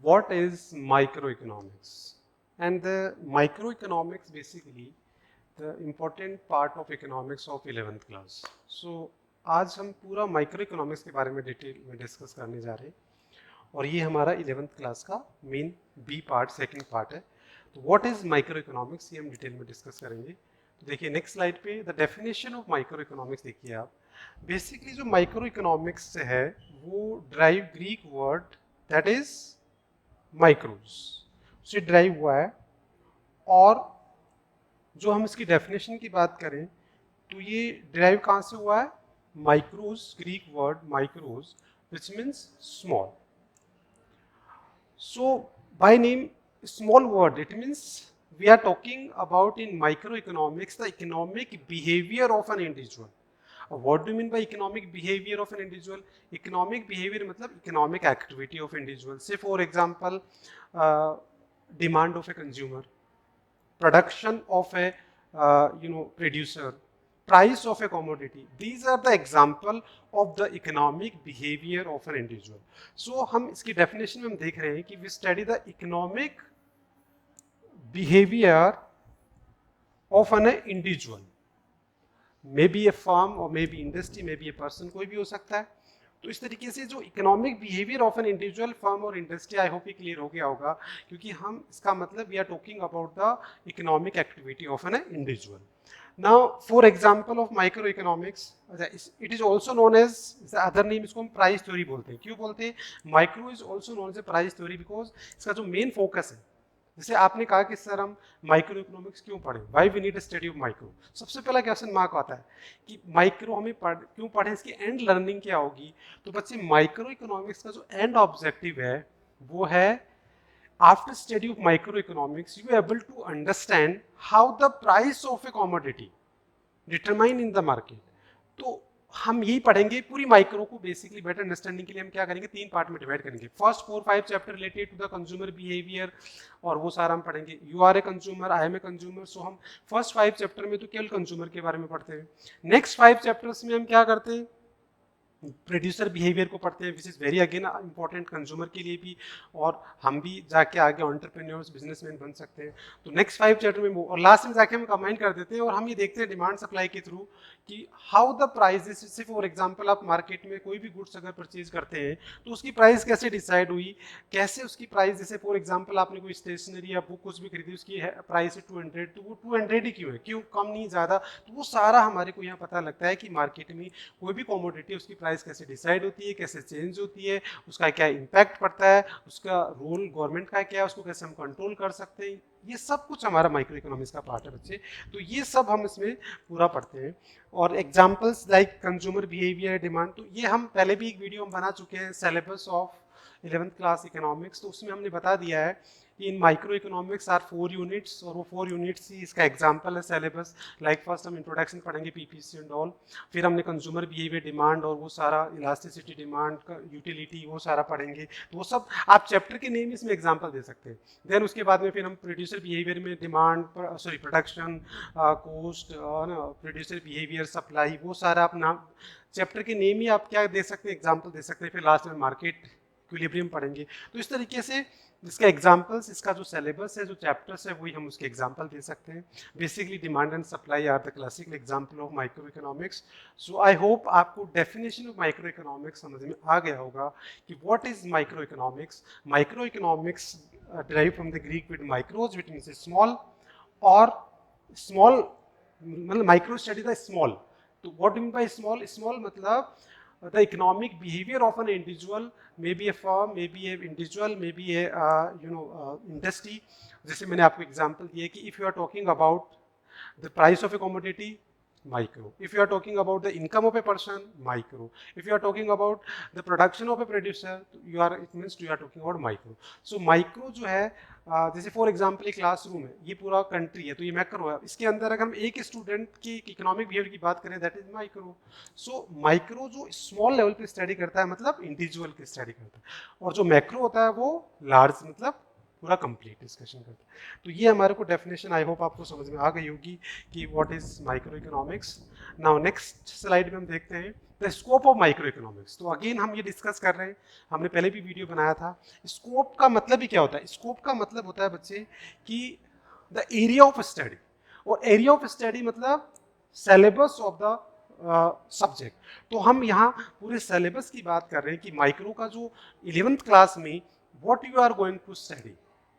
what is microeconomics? And the microeconomics basically the important part of economics of 11th class. So आज हम पूरा micro economics के बारे में डिटेल में डिस्कस करने जा रहे हैं और ये हमारा 11th क्लास का main B part second part है. तो व्हाट इज माइक्रो इकोनॉमिक्स ये हम डिटेल में डिस्कस करेंगे. तो देखिए नेक्स्ट स्लाइड पे the definition of micro economics देखिए आप. बेसिकली जो माइक्रो इकोनॉमिक्स से है वो drive Greek word that is माइक्रोज से ड्राइव हुआ है. और जो हम इसकी डेफिनेशन की बात करें तो ये ड्राइव कहाँ से हुआ है? माइक्रोज, Greek word माइक्रोज which means small. So by name small word it means we are talking about in microeconomics the economic behavior of an individual. What do you mean by economic behavior of an individual? Economic behavior मतलब economic activity of individual. Say for example demand of a consumer, production of a producer, price of a commodity. These are the example of the economic behavior of an individual. So हम इसकी definition में हम देख रहे हैं कि we study the economic behavior of an individual, maybe a firm or maybe industry, maybe a person, कोई भी हो सकता है. तो इस तरीके से जो economic behaviour of an individual, firm और इंडस्ट्री, आई होप ये क्लियर हो गया होगा क्योंकि हम इसका मतलब we are talking about the economic activity of an individual. Now, for example of microeconomics, it is also known as the other name, इसको हम प्राइस थ्योरी बोलते हैं. क्यों बोलते हैं? Micro is also known as price theory because इसका जो main focus है, जैसे आपने कहा कि सर हम माइक्रो इकोनॉमिक्स क्यों पढ़ें, why we need study of micro. सबसे पहला क्वेश्चन मार्क आता है कि माइक्रो हमें क्यों पढ़ें, इसकी एंड लर्निंग क्या होगी. तो बच्चे माइक्रो इकोनॉमिक्स का जो एंड ऑब्जेक्टिव है वो है after study of microeconomics you are able to understand how the price of a commodity determine in the market. तो हम यही पढ़ेंगे पूरी माइक्रो को. बेसिकली बेटर अंडरस्टैंडिंग के लिए हम क्या करेंगे, 3 पार्ट में डिवाइड करेंगे. First 4-5 chapter related to the consumer behaviour और वो सारा हम पढ़ेंगे. You are a consumer, I am a consumer. So हम फर्स्ट 5 चैप्टर में तो केवल कंज्यूमर के बारे में पढ़ते हैं. नेक्स्ट 5 चैप्टर्स में हम क्या करते हैं, प्रोड्यूसर बिहेवियर को पढ़ते हैं which is very again important consumer के लिए भी, और हम भी जाके आगे एंटरप्रेन्योर्स बिजनेसमैन बन सकते हैं. तो नेक्स्ट 5 चैप्टर में वो, और लास्ट में जाके हम कंबाइन कर देते हैं और हम ये देखते हैं डिमांड सप्लाई के थ्रू कि हाउ द प्राइसेस. जैसे फॉर एग्जांपल आप मार्केट में कोई भी गुड्स अगर परचेज करते हैं तो उसकी प्राइस कैसे डिसाइड हुई, कैसे उसकी प्राइस, जैसे फॉर एग्जांपल आपने कोई स्टेशनरी या बुक कुछ भी खरीदी, उसकी प्राइस है 200, तो वो 200 ही क्यों है, क्यों कम नहीं ज़्यादा. तो वो सारा हमारे को यहाँ पता लगता है कि मार्केट में कोई भी कॉमोडिटी उसकी प्राइस कैसे डिसाइड होती है, कैसे चेंज होती है, उसका क्या इम्पैक्ट पड़ता है, उसका रोल गवर्नमेंट का क्या है, उसको कैसे हम कंट्रोल कर सकते हैं. ये सब कुछ हमारा माइक्रो इकोनॉमिक्स का पार्ट है बच्चे. तो ये सब हम इसमें पूरा पढ़ते हैं. और examples like consumer behaviour, demand, तो ये हम पहले भी एक वीडियो हम बना चुके हैं syllabus of 11th class economics. तो उसमें हमने बता दिया है इन माइक्रो इकोनॉमिक्स आर 4 यूनिट्स, और वो 4 यूनिट्स ही इसका एग्जांपल है सिलेबस. लाइक फर्स्ट हम इंट्रोडक्शन पढ़ेंगे पीपीसी एंड ऑल, फिर हमने कंज्यूमर बिहेवियर, डिमांड और वो सारा इलास्टिसिटी, डिमांड का यूटिलिटी, वो सारा पढ़ेंगे. तो वो सब आप चैप्टर के नेम इसमें एग्जांपल दे सकते हैं. देन उसके बाद में फिर हम प्रोड्यूसर बिहेवियर में demand, sorry production, cost, producer behaviour, supply, वो सारा आप नाम चैप्टर के नेम ही आप क्या दे सकते हैं, एग्जाम्पल दे सकते हैं. फिर लास्ट में मार्केट इक्विलिब्रियम पढ़ेंगे. तो इस तरीके से इसके एग्जाम्पल्स, इसका जो सिलेबस है, जो चैप्टर्स है, वही हम उसके एग्जाम्पल दे सकते हैं. Basically demand and supply are the classical example of micro economics. So I hope आपको डेफिनेशन ऑफ माइक्रो इकोनॉमिक्स समझ में आ गया होगा कि what is micro economics. Micro economics derive from the Greek with micros which means small, और small मतलब micro study the small. तो what mean by small, small मतलब the economic behavior of an individual, maybe a firm, maybe a individual, maybe a industry. जैसे मैंने आपको example दिया कि if you are talking about the price of a commodity, micro. If you are talking about the income of a person, micro. If you are talking about the production of a producer, it means you are talking about micro. So micro जो है, जैसे for example एक classroom है, ये पूरा country है, तो ये मैक्रो है. इसके अंदर अगर हम एक स्टूडेंट की इकोनॉमिक बिहेवियर की बात करें, that is micro. So micro जो स्मॉल लेवल पे स्टडी करता है मतलब इंडिविजुअल की स्टडी करता है, और जो मैक्रो होता है वो लार्ज मतलब पूरा कंप्लीट डिस्कशन करते हैं। तो ये हमारे को डेफिनेशन आई होप आपको समझ में आ गई होगी कि what is micro economics. Now next slide में हम देखते हैं the scope of micro economics. तो अगेन हम ये डिस्कस कर रहे हैं, हमने पहले भी वीडियो बनाया था। स्कोप का मतलब ही क्या होता है? स्कोप का मतलब होता है बच्चे कि द एरिया ऑफ स्टडी, और एरिया ऑफ स्टडी मतलब सिलेबस ऑफ द सब्जेक्ट। तो हम यहाँ पूरे सिलेबस की बात कर रहे हैं कि माइक्रो का जो 11th क्लास में what you are going to study,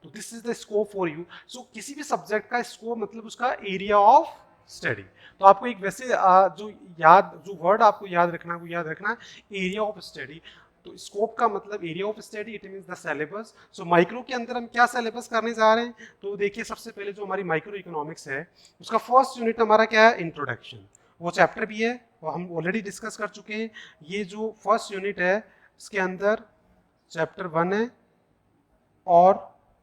तो this is the scope for you. So किसी भी सब्जेक्ट का स्कोप मतलब उसका एरिया ऑफ स्टडी। तो आपको एक वैसे जो वर्ड आपको याद रखना, वो याद रखना एरिया ऑफ स्टडी। तो स्कोप का मतलब area of study, it means the syllabus. So micro के अंदर हम क्या सिलेबस करने जा रहे हैं? तो देखिए सबसे पहले जो हमारी माइक्रो इकोनॉमिक्स है उसका फर्स्ट यूनिट हमारा क्या है? इंट्रोडक्शन। वो चैप्टर भी है और हम ऑलरेडी डिस्कस कर चुके हैं। ये जो फर्स्ट यूनिट है इसके अंदर चैप्टर 1 है और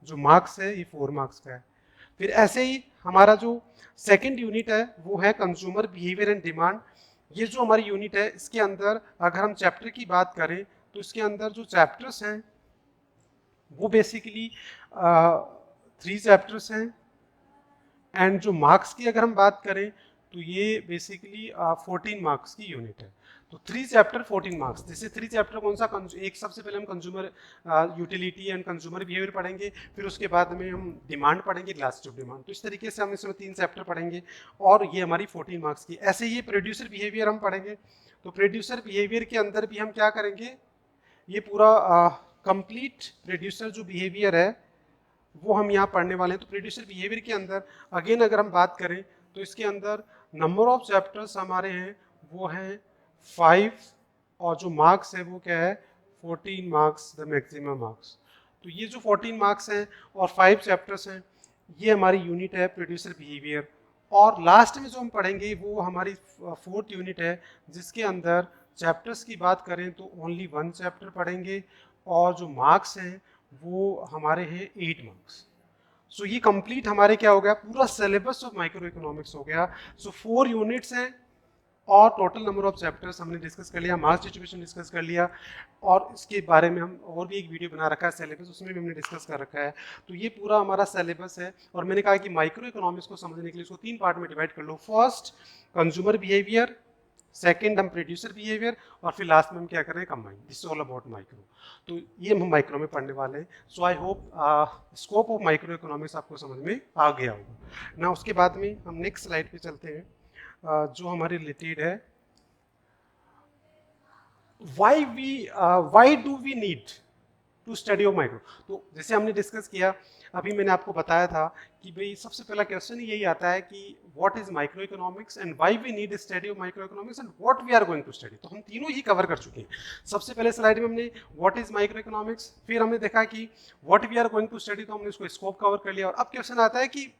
जो मार्क्स है ये 4 मार्क्स का है। फिर ऐसे ही हमारा जो सेकंड यूनिट है वो है कंज्यूमर बिहेवियर एंड डिमांड। ये जो हमारी यूनिट है इसके अंदर अगर हम चैप्टर की बात करें तो इसके अंदर जो चैप्टर्स हैं वो बेसिकली 3 चैप्टर्स हैं। एंड जो मार्क्स की अगर हम बात करें तो ये बेसिकली 14 मार्क्स की यूनिट है। तो 3 चैप्टर 14 मार्क्स। जैसे 3 चैप्टर कौन सा? एक सबसे पहले हम consumer utility and consumer behaviour पढ़ेंगे, फिर उसके बाद में हम डिमांड पढ़ेंगे, लास्ट ऑफ डिमांड। तो इस तरीके से हम इसमें 3 चैप्टर पढ़ेंगे और ये हमारी 14 मार्क्स की। ऐसे ही प्रोड्यूसर बिहेवियर हम पढ़ेंगे। तो प्रोड्यूसर बिहेवियर के अंदर भी हम क्या करेंगे? ये पूरा कंप्लीट प्रोड्यूसर जो बिहेवियर है वो हम यहाँ पढ़ने वाले हैं। तो प्रोड्यूसर बिहेवियर के अंदर अगेन अगर हम बात करें तो इसके अंदर नंबर ऑफ चैप्टर्स हमारे हैं वो हैं 5 और जो मार्क्स है वो क्या है? 14 मार्क्स, द मैक्सिमम मार्क्स। तो ये जो 14 मार्क्स हैं और 5 चैप्टर्स हैं ये हमारी यूनिट है प्रोड्यूसर बिहेवियर। और लास्ट में जो हम पढ़ेंगे वो हमारी 4th यूनिट है जिसके अंदर चैप्टर्स की बात करें तो ओनली 1 चैप्टर पढ़ेंगे और जो मार्क्स हैं वो हमारे हैं 8 मार्क्स। सो ये कंप्लीट हमारे क्या हो गया? पूरा सिलेबस ऑफ माइक्रो इकोनॉमिक्स हो गया। सो 4 यूनिट्स हैं और टोटल नंबर ऑफ चैप्टर्स हमने डिस्कस कर लिया, मार्क्स डिस्ट्रीब्यूशन डिस्कस कर लिया और इसके बारे में हम और भी एक वीडियो बना रखा है सिलेबस, उसमें भी हमने डिस्कस कर रखा है। तो ये पूरा हमारा सिलेबस है और मैंने कहा कि माइक्रो इकोनॉमिक्स को समझने के लिए इसको 3 पार्ट में डिवाइड कर लो। फर्स्ट कंज्यूमर बिहेवियर, सेकंड हम प्रोड्यूसर बिहेवियर और फिर लास्ट में हम क्या कर रहे हैं? Combine. This is all about micro. तो ये हम माइक्रो में पढ़ने वाले हैं। So I hope scope of micro economics आपको समझ में आ गया होगा ना। उसके बाद में हम नेक्स्ट स्लाइड पे चलते हैं जो हमारे रिलेटेड है why do we need to study of micro। तो जैसे हमने डिस्कस किया, अभी मैंने आपको बताया था कि भाई सबसे पहला क्वेश्चन यही आता है कि what is micro economics and why we need study of micro economics and what we are going to study. तो हम तीनों ही कवर कर चुके हैं। सबसे पहले स्लाइड में हमने व्हाट इज माइक्रो इकोनॉमिक्स, फिर हमने देखा कि what we are going to study, तो हमने उसको स्कोप कवर कर लिया। और अब क्वेश्चन आता है कि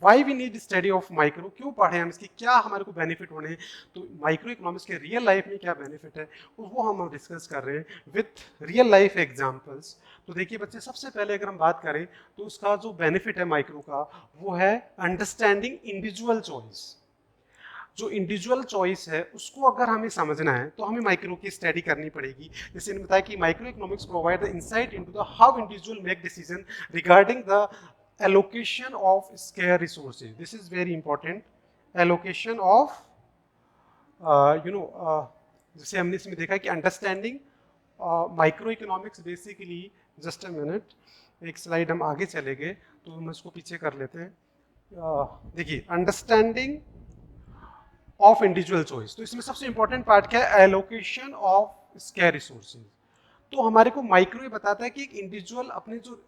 why we need study of micro, क्यों पढ़े हम इसकी, क्या हमारे को बेनिफिट होने हैं। तो माइक्रो इकोनॉमिक्स के रियल लाइफ में क्या बेनिफिट है वो हम डिस्कस कर रहे हैं विथ रियल लाइफ एग्जांपल्स। तो देखिए बच्चे, सबसे पहले अगर हम बात करें तो उसका जो बेनिफिट है माइक्रो का वो है अंडरस्टैंडिंग इंडिविजुअल चॉइस। जो इंडिविजुअल चॉइस है उसको अगर हमें समझना है तो हमें माइक्रो की स्टडी करनी पड़ेगी। जैसे इन्होंने बताया कि micro economics provide the insight into the how individual make decision regarding the allocation of scarce resources. This is very important. Allocation of जैसे हमने इसमें देखा कि understanding micro economics basically, just a minute, एक स्लाइड हम आगे चले गए तो हम इसको पीछे कर लेते हैं। देखिए अंडरस्टैंडिंग ऑफ इंडिविजुअल चॉइस, तो इसमें सबसे इंपॉर्टेंट पार्ट क्या है? Allocation of square resources. तो हमारे को माइक्रो ये बताता है कि एक इंडिविजुअल अपने जो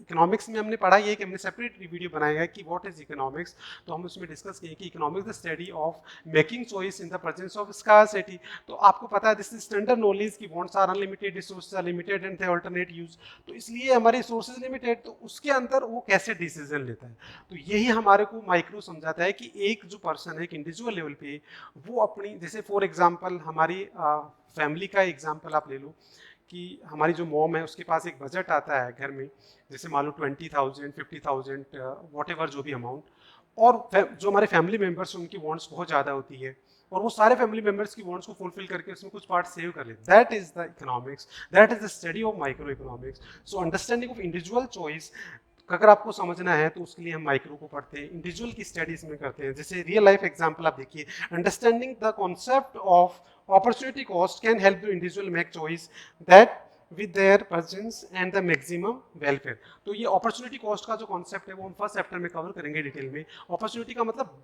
इकोनॉमिक्स में हमने पढ़ा ये कि हमने सेपरेट वीडियो बनाया है कि व्हाट इज इकोनॉमिक्स। तो हम उसमें डिस्कस किए कि economics the study of making choice in the presence of scarcity. तो आपको पता है दिस इज स्टैंडर्ड नॉलेज कि wants are unlimited, resources are limited and they alternate use. तो इसलिए हमारे रिसोर्सेज लिमिटेड, तो उसके अंदर वो कैसे डिसीजन लेता है। तो यही हमारे को माइक्रो समझाता है कि एक जो पर्सन है एक इंडिविजुअल लेवल पे वो अपनी, जैसे फॉर एग्जाम्पल हमारी फैमिली का एग्जाम्पल आप ले लो कि हमारी जो मॉम है उसके पास एक बजट आता है घर में, जैसे मान लो 20,000 50,000 वॉट एवर जो भी अमाउंट, और जो हमारे फैमिली मेम्बर्स उनकी वांट्स बहुत ज़्यादा होती है। और वो सारे फैमिली मेंबर्स की वांट्स को फुलफिल करके उसमें कुछ पार्ट सेव कर लेते। That is the economics, that is the study of micro economics. So understanding of individual choice अगर आपको समझना है तो उसके लिए हम माइक्रो को पढ़ते हैं, इंडिविजुअल की स्टडीज में करते हैं। जैसे रियल लाइफ एग्जांपल आप देखिए, understanding the concept of opportunity cost can help the individual make choice that with their presence and the maximum welfare। तो ये अपॉर्चुनिटी कॉस्ट का जो कॉन्सेप्ट है वो हम फर्स्ट चैप्टर में कवर करेंगे डिटेल में। अपॉर्चुनिटी का मतलब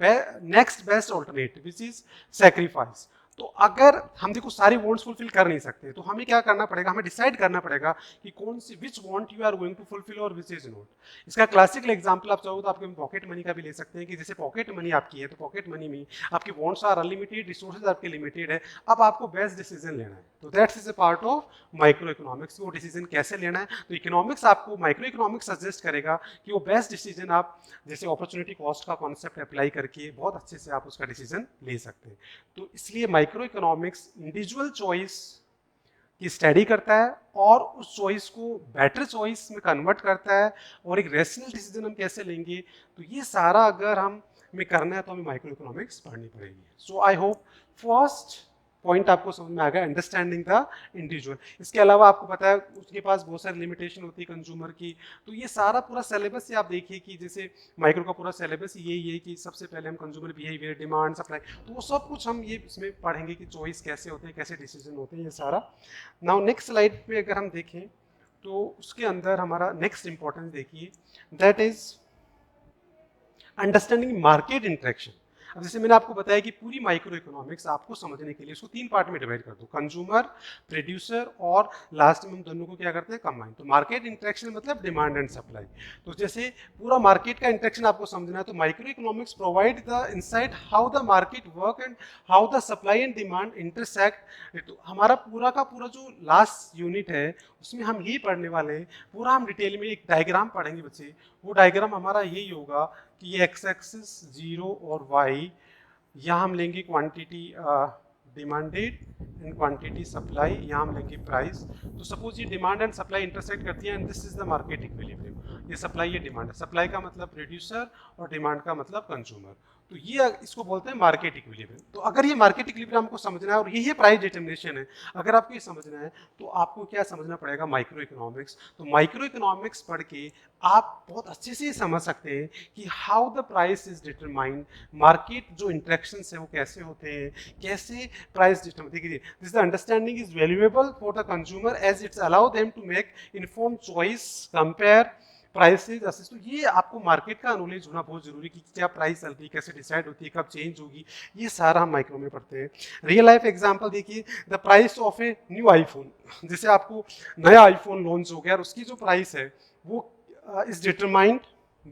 next best alternative which is sacrifice. तो अगर हम देखो सारी वांट्स फुलफिल कर नहीं सकते तो हमें क्या करना पड़ेगा, हमें डिसाइड करना पड़ेगा कि कौन सी which want you are going to fulfil और विच इज नॉट। इसका क्लासिकल एग्जांपल आप चाहो तो आपके पॉकेट मनी का भी ले सकते हैं कि जैसे पॉकेट मनी आपकी है तो पॉकेट मनी में आपकी वांट्स आर अनलिमिटेड, रिसोर्सेज आपके लिमिटेड है, अब आपको बेस्ट डिसीजन लेना है। तो that's is a part of micro economics. वो डिसीजन कैसे लेना है तो इकोनॉमिक्स आपको, माइक्रो इकोनॉमिक्स सजेस्ट करेगा कि वो बेस्ट डिसीजन आप जैसे अपॉर्चुनिटी कॉस्ट का कॉन्सेप्ट अप्लाई करके बहुत अच्छे से आप उसका डिसीजन ले सकते हैं। तो इसलिए माइक्रो इकोनॉमिक्स इंडिविजुअल चॉइस की स्टडी करता है और उस चॉइस को बेटर चॉइस में कन्वर्ट करता है और एक रैशनल डिसीजन हम कैसे लेंगे। तो ये सारा अगर हमें करना है तो हमें माइक्रो इकोनॉमिक्स पढ़नी पड़ेगी। सो आई होप फर्स्ट पॉइंट आपको समझ में आ गया, अंडरस्टैंडिंग द इंडिविजुअल। इसके अलावा आपको पता है उसके पास बहुत सारी लिमिटेशन होती है कंज्यूमर की। तो ये सारा पूरा सिलेबस से आप देखिए कि जैसे माइक्रो का पूरा सिलेबस यही है कि सबसे पहले हम कंज्यूमर बिहेवियर, डिमांड, सप्लाई, तो वो सब कुछ हम ये इसमें पढ़ेंगे कि चॉइस कैसे होते हैं, कैसे डिसीजन होते हैं, ये सारा। नाउ नेक्स्ट स्लाइड पे अगर हम देखें तो उसके अंदर हमारा नेक्स्ट इंपॉर्टेंस देखिए, that is understanding market interaction. अब जैसे मैंने आपको बताया कि पूरी माइक्रो इकोनॉमिक्स आपको समझने के लिए उसको 3 पार्ट में डिवाइड कर दो, कंज्यूमर, प्रोड्यूसर और लास्ट में हम दोनों को क्या करते हैं, कंबाइन। तो मार्केट इंटरेक्शन मतलब डिमांड एंड सप्लाई। तो जैसे पूरा मार्केट का इंटरेक्शन आपको समझना है तो micro economics provide the insight how the market work and how the supply and demand intersect. तो हमारा पूरा का पूरा जो लास्ट यूनिट है उसमें हम ये पढ़ने वाले हैं, पूरा हम डिटेल में एक डायग्राम पढ़ेंगे बच्चे। वो डायग्राम हमारा यही होगा कि ये एक्स एक्सिस 0 और वाई, यहाँ हम लेंगे quantity demanded and quantity supply, यहाँ हम लेंगे प्राइस। तो सपोज ये डिमांड एंड सप्लाई इंटरसेक्ट करती है and this is the market equilibrium. ये सप्लाई, ये डिमांड है, सप्लाई का मतलब प्रोड्यूसर और डिमांड का मतलब कंज्यूमर। तो ये इसको बोलते हैं मार्केट इक्विलिब्रियम। तो अगर ये मार्केट इक्विलिब्रियम आपको समझना है और यही प्राइस डिटर्मिनेशन है, अगर आपको ये समझना है तो आपको क्या समझना पड़ेगा, माइक्रो इकोनॉमिक्स। तो माइक्रो इकोनॉमिक्स पढ़ के आप बहुत अच्छे से समझ सकते हैं कि how the price is determined, market जो इंटरेक्शंस है वो कैसे होते हैं, कैसे प्राइस डिटरमाइन। देखिए this the understanding is valuable for the consumer as it's allow them to make informed choice, compare prices, assist. तो ये आपको मार्केट का नॉलेज होना बहुत जरूरी कि क्या प्राइस चलती है, कैसे डिसाइड होती है, कब चेंज होगी, ये सारा हम माइक्रो में पढ़ते हैं। रियल लाइफ एग्जांपल देखिए, the price of a new iPhone. जैसे आपको नया आईफोन लॉन्च हो गया और उसकी जो प्राइस है वो is determined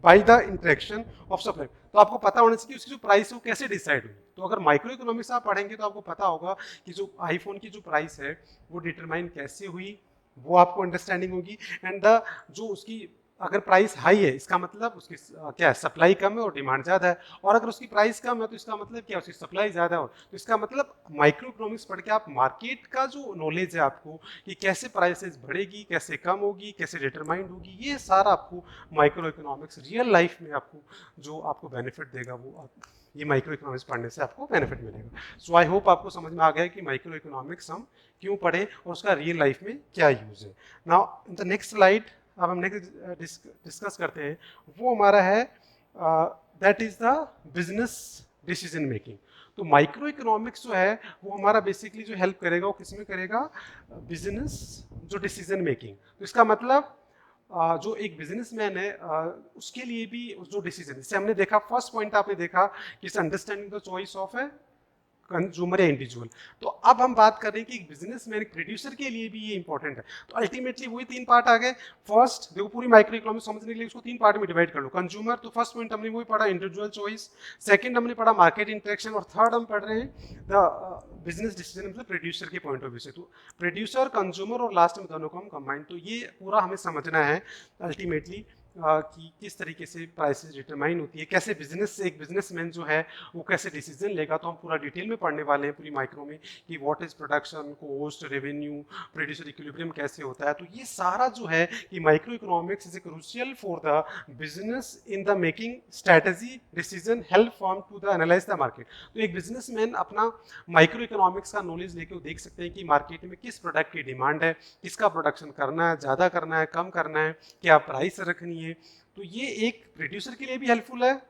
by the interaction of supply. तो आपको पता होना चाहिए कि उसकी जो प्राइस है वो कैसे डिसाइड हुई। तो अगर माइक्रो इकोनॉमिक्स आप पढ़ेंगे तो आपको पता होगा कि जो आईफोन की जो प्राइस है वो डिटरमाइन कैसे हुई, वो आपको अंडरस्टैंडिंग होगी। एंड द जो उसकी अगर प्राइस हाई है इसका मतलब उसकी क्या है, सप्लाई कम है और डिमांड ज़्यादा है। और अगर उसकी प्राइस कम है तो इसका मतलब क्या, उसकी सप्लाई ज़्यादा हो। तो इसका मतलब माइक्रो इकोनॉमिक्स पढ़ के आप मार्केट का जो नॉलेज है आपको कि कैसे प्राइसेस बढ़ेगी, कैसे कम होगी, कैसे डिटरमाइंड होगी, ये सारा आपको माइक्रो इकोनॉमिक्स रियल लाइफ में आपको जो आपको बेनिफिट देगा वो ये माइक्रो इकोनॉमिक्स पढ़ने से आपको बेनिफिट मिलेगा। सो आई होप आपको समझ में आ गया कि माइक्रो इकोनॉमिक्स हम क्यों पढ़ें और उसका रियल लाइफ में क्या यूज़ है। Now in the next slide अब हम नेक्स्ट डिस्कस करते हैं, वो हमारा है that is the business decision making. तो माइक्रो इकोनॉमिक्स जो है वो हमारा बेसिकली जो हेल्प करेगा वो किसमें करेगा, बिजनेस जो डिसीजन मेकिंग। तो इसका मतलब जो एक बिजनेसमैन है उसके लिए भी जो डिसीजन, जैसे हमने देखा फर्स्ट पॉइंट आपने देखा कि अंडरस्टैंडिंग द चॉइस ऑफ है कंज्यूमर या इंडिविजुअल। तो अब हम बात कर रहे हैं कि एक बिजनेसमैन, एक प्रोड्यूसर के लिए भी ये इंपॉर्टेंट है। तो अल्टीमेटली वही 3 पार्ट आ गए। फर्स्ट देखो पूरी माइक्रो इकोनॉमिक्स समझने के लिए उसको 3 पार्ट में डिवाइड कर लो। कंज्यूमर, तो फर्स्ट पॉइंट हमने वही पढ़ा इंडिविजुअल चॉइस, सेकंड हमने पढ़ा मार्केट इंटरेक्शन और थर्ड हम पढ़ रहे हैं द बिजनेस डिसीजन मतलब प्रोड्यूसर के पॉइंट ऑफ व्यू से। तो प्रोड्यूसर, कंज्यूमर और लास्ट में दोनों को हम कंबाइन। तो ये पूरा हमें समझना है अल्टीमेटली कि किस तरीके से प्राइसेस डिटरमाइन होती है, कैसे एक बिजनेसमैन जो है वो कैसे डिसीजन लेगा, तो हम पूरा डिटेल में पढ़ने वाले हैं पूरी माइक्रो में कि what is production cost revenue producer equilibrium कैसे होता है। तो ये सारा जो है कि micro economics is crucial for the business in the making strategy decision help form to the analyse the market. तो एक बिजनेसमैन अपना माइक्रो इकोनॉमिक्स का नॉलेज लेके वो देख सकते हैं कि मार्केट में किस प्रोडक्ट की डिमांड है, किसका प्रोडक्शन करना है, ज़्यादा करना है, कम करना है, क्या प्राइस रखनी है। तो ये एक प्रोड्यूसर के लिए भी हेल्पफुल है,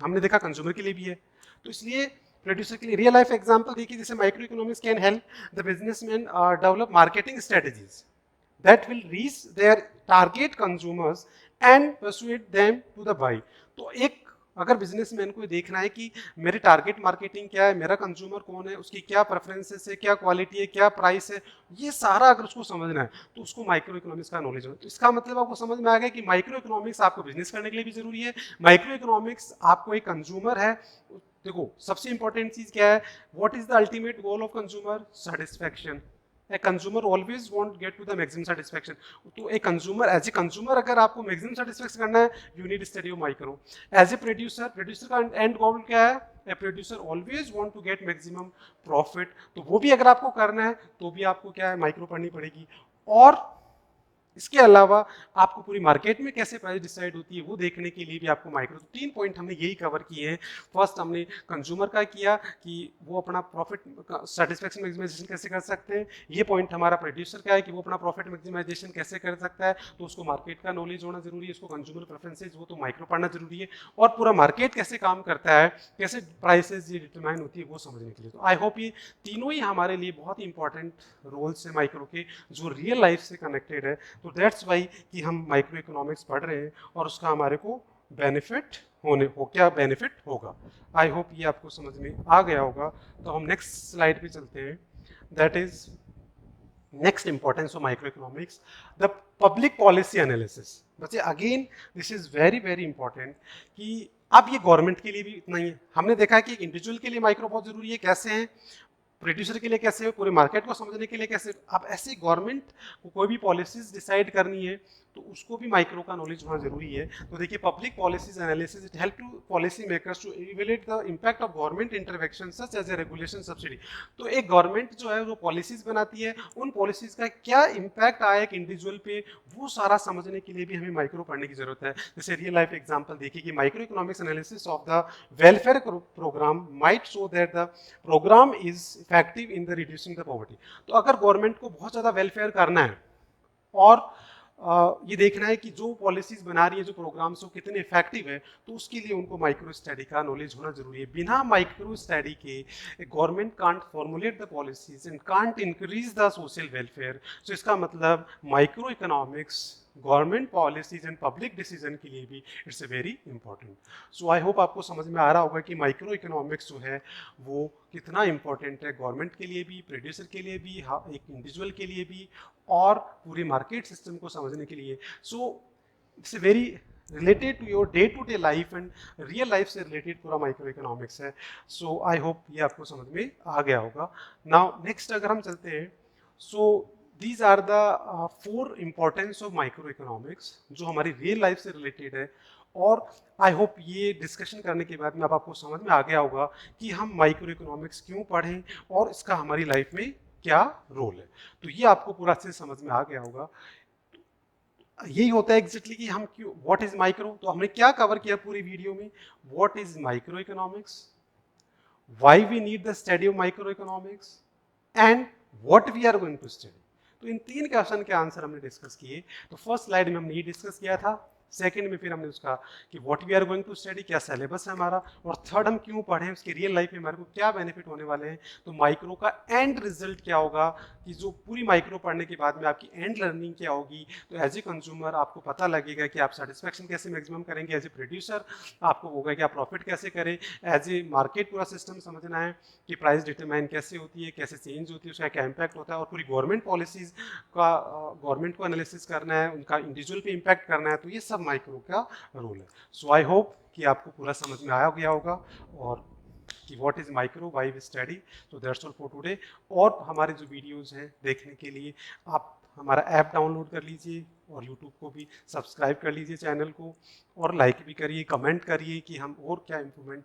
हमने देखा कंज्यूमर के लिए भी है। तो इसलिए प्रोड्यूसर के लिए रियल लाइफ एग्जांपल देखिए, जैसे micro economics can help the businessman develop marketing strategies that will reach their target consumers and persuade them to the buy। तो एक अगर बिजनेसमैन को देखना है कि मेरी टारगेट मार्केटिंग क्या है, मेरा कंज्यूमर कौन है, उसकी क्या प्रेफरेंसेस है, क्या क्वालिटी है, क्या प्राइस है, ये सारा अगर उसको समझना है तो उसको माइक्रो इकोनॉमिक्स का नॉलेज हो। तो इसका मतलब आपको समझ में आ गया कि माइक्रो इकोनॉमिक्स आपको बिजनेस करने के लिए भी जरूरी है। माइक्रो इकोनॉमिक्स आपको एक कंज्यूमर है, देखो सबसे इंपॉर्टेंट चीज क्या है, what is the ultimate goal of consumer, satisfaction. A consumer always want get to the maximum satisfaction। तो एक कंज्यूमर एज ए कंज्यूमर अगर आपको मैक्सिमम सेटिस्फैक्शन करना है, you need study of micro. As a producer का end goal क्या है, a producer always want to get maximum profit. तो वो भी अगर आपको करना है तो भी आपको क्या है, माइक्रो पढ़नी पड़ेगी। और इसके अलावा आपको पूरी मार्केट में कैसे प्राइस डिसाइड होती है वो देखने के लिए भी आपको माइक्रो। तो 3 पॉइंट हमने यही कवर किए हैं। फर्स्ट हमने कंज्यूमर का किया कि वो अपना प्रॉफिट सेटिस्फैक्शन मैक्सिमाइजेशन कैसे कर सकते हैं। ये पॉइंट हमारा प्रोड्यूसर का है कि वो अपना प्रॉफिट मैक्सिमाइजेशन कैसे कर सकता है, तो उसको मार्केट का नॉलेज होना जरूरी है, उसको कंज्यूमर प्रेफरेंसेज वो तो माइक्रो पढ़ना जरूरी है। और पूरा मार्केट कैसे काम करता है, कैसे प्राइसेज ये डिटरमाइन होती है वो समझने के लिए। तो आई होप ये तीनों ही हमारे लिए बहुत ही इंपॉर्टेंट रोल्स है माइक्रो के, जो रियल लाइफ से कनेक्टेड है। तो दैट्स वाई कि हम माइक्रो इकोनॉमिक्स पढ़ रहे हैं और उसका हमारे को बेनिफिट क्या बेनिफिट होगा। आई होप ये आपको समझ में आ गया होगा। तो हम नेक्स्ट स्लाइड पे चलते हैं, that is next importance of micro economics, the public policy analysis. बच्चे again this is very very important कि अब ये गवर्नमेंट के लिए भी इतना ही है। हमने देखा है कि इंडिविजुअल के लिए माइक्रो बहुत जरूरी है, कैसे है, प्रोड्यूसर के लिए कैसे, पूरे मार्केट को समझने के लिए कैसे। अब ऐसे गवर्नमेंट को कोई भी पॉलिसीज डिसाइड करनी है तो उसको भी माइक्रो का नॉलेज होना जरूरी है। तो देखिए public policies analysis it help to policy makers to evaluate the impact of government intervention such as a regulation subsidy. तो एक गवर्नमेंट जो है वो पॉलिसीज बनाती है, उन पॉलिसीज का क्या इंपैक्ट आया एक इंडिविजुअल पे, वो सारा समझने के लिए भी हमें माइक्रो पढ़ने की जरूरत है। जैसे रियल लाइफ एग्जांपल देखिए कि micro economics analysis of the welfare program might show that the program is effective in the reducing the poverty. तो अगर गवर्नमेंट को बहुत ज़्यादा वेलफेयर करना है और ये देखना है कि जो पॉलिसीज बना रही है, जो प्रोग्राम्स, वो कितने इफेक्टिव है, तो उसके लिए उनको माइक्रो स्टडी का नॉलेज होना जरूरी है। बिना माइक्रो स्टडी के government can't formulate the policies and can't increase the social welfare. तो इसका मतलब micro economics government policies and public decision के लिए भी it's a very important. So I hope आपको समझ में आ रहा होगा कि माइक्रो इकोनॉमिक्स जो है वो कितना इंपॉर्टेंट है गवर्नमेंट के लिए भी, प्रोड्यूसर के लिए भी, एक इंडिविजुअल के लिए भी, और पूरे मार्केट सिस्टम को समझने के लिए। So it's very related to your day to day life and real life से रिलेटेड पूरा माइक्रो इकोनॉमिक्स है। सो आई होप ये आपको समझ में आ गया होगा। नाउ नेक्स्ट अगर हम चलते हैं, so these are the 4 importance of micro economics जो हमारी रियल लाइफ से रिलेटेड है। और आई होप ये डिस्कशन करने के बाद में अब आपको समझ में आ गया होगा कि हम माइक्रो इकोनॉमिक्स क्यों पढ़ें और इसका हमारी लाइफ में क्या रोल है। तो ये आपको पूरा अच्छे से समझ में आ गया होगा। यही होता है एग्जैक्टली कि हम क्यों, व्हाट इज माइक्रो। तो हमने क्या कवर किया पूरी वीडियो में, what is micro economics, why we need the study of micro economics and what we are going to study. तो इन 3 क्वेश्चन के आंसर हमने डिस्कस किए। तो फर्स्ट स्लाइड में हमने ये डिस्कस किया था, सेकंड में फिर हमने उसका कि what we are going to study, क्या सिलेबस है हमारा, और थर्ड हम क्यों पढ़ें, उसके रियल लाइफ में हमारे को क्या बेनिफिट होने वाले हैं। तो माइक्रो का एंड रिजल्ट क्या होगा, कि जो पूरी माइक्रो पढ़ने के बाद में आपकी एंड लर्निंग क्या होगी। तो एज ए कंज्यूमर आपको पता लगेगा कि आप सेटिस्फैक्शन कैसे मैक्सिमम करेंगे, एज ए प्रोड्यूसर आपको होगा कि आप प्रॉफिट कैसे करें, एज ए मार्केट पूरा सिस्टम समझना है कि प्राइस डिटरमाइन कैसे होती है, कैसे चेंज होती है, उसका क्या इम्पैक्ट होता है, और पूरी गवर्नमेंट पॉलिसीज का गवर्नमेंट को एनालिसिस करना है, उनका इंडिविजुअल पे इम्पैक्ट करना है। तो ये सब माइक्रो का रोल है। सो आई होप कि आपको पूरा समझ में आया गया होगा और कि what is micro, why we study. तो दैट्स ऑल फॉर टुडे। और हमारे जो वीडियोस हैं देखने के लिए आप हमारा ऐप डाउनलोड कर लीजिए और यूट्यूब को भी सब्सक्राइब कर लीजिए चैनल को, और लाइक भी करिए, कमेंट करिए कि हम और क्या इम्प्रूवमेंट